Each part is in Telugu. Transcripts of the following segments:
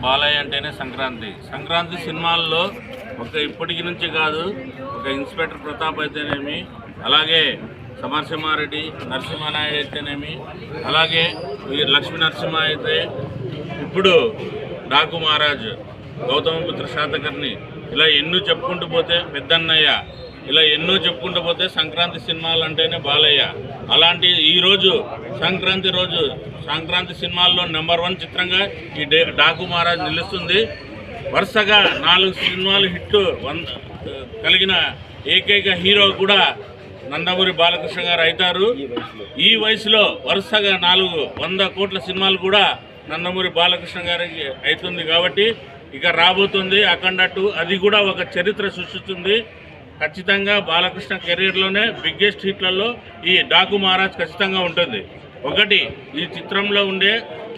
బాలయ్య అంటేనే సంక్రాంతి సినిమాల్లో ఇప్పటికి నుంచి కాదు, ఒక ఇన్స్పెక్టర్ ప్రతాప్ అయితేనేమి, అలాగే సమరసింహారెడ్డి, నరసింహనాయుడు అయితేనేమి, అలాగే లక్ష్మీ నరసింహ అయితే, ఇప్పుడు డాకు మహారాజ్, గౌతమపుత్ర శాతకర్ణి, ఇలా ఎన్నో చెప్పుకుంటూ పోతే పెద్దన్నయ్య, ఇలా ఎన్నో చెప్పుకుంటూ పోతే సంక్రాంతి సినిమాలు అంటేనే బాలయ్య. అలాంటి ఈరోజు సంక్రాంతి సినిమాల్లో నెంబర్ 1 చిత్రంగా ఈ డాకు మహారాజ్ నిలుస్తుంది. వరుసగా 4 సినిమాలు హిట్ కలిగిన ఏకైక హీరో కూడా నందమూరి బాలకృష్ణ గారు అవుతారు. ఈ వయసులో వరుసగా 400 కోట్ల సినిమాలు కూడా నందమూరి బాలకృష్ణ గారికి అవుతుంది. కాబట్టి ఇక రాబోతుంది అఖండ 2, అది కూడా ఒక చరిత్ర సృష్టిస్తుంది. ఖచ్చితంగా బాలకృష్ణ కెరీర్లోనే బిగ్గెస్ట్ హిట్లలో ఈ డాకు మహారాజ్ ఖచ్చితంగా ఉంటుంది. ఒకటి, ఈ చిత్రంలో ఉండే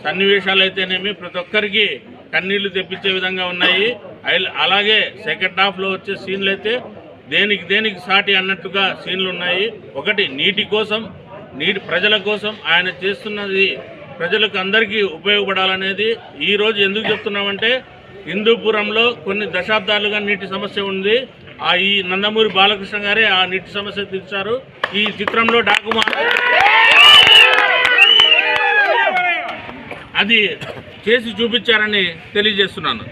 సన్నివేశాలు అయితేనేమి ప్రతి ఒక్కరికి కన్నీళ్లు తెప్పించే విధంగా ఉన్నాయి. అలాగే సెకండ్ హాఫ్లో వచ్చే సీన్లు అయితే దేనికి సాటి అన్నట్టుగా సీన్లు ఉన్నాయి. ఒకటి, నీటి ప్రజల కోసం ఆయన చేస్తున్నది ప్రజలకు అందరికీ ఉపయోగపడాలనేది. ఈరోజు ఎందుకు చెప్తున్నామంటే, హిందూపురంలో కొన్ని దశాబ్దాలుగా నీటి సమస్య ఉంది. ఈ నందమూరి బాలకృష్ణ గారే ఆ నీటి సమస్య తీర్చారు. ఈ చిత్రంలో డాకు మహారాజ్ అది చేసి చూపించారని తెలియజేస్తున్నాను.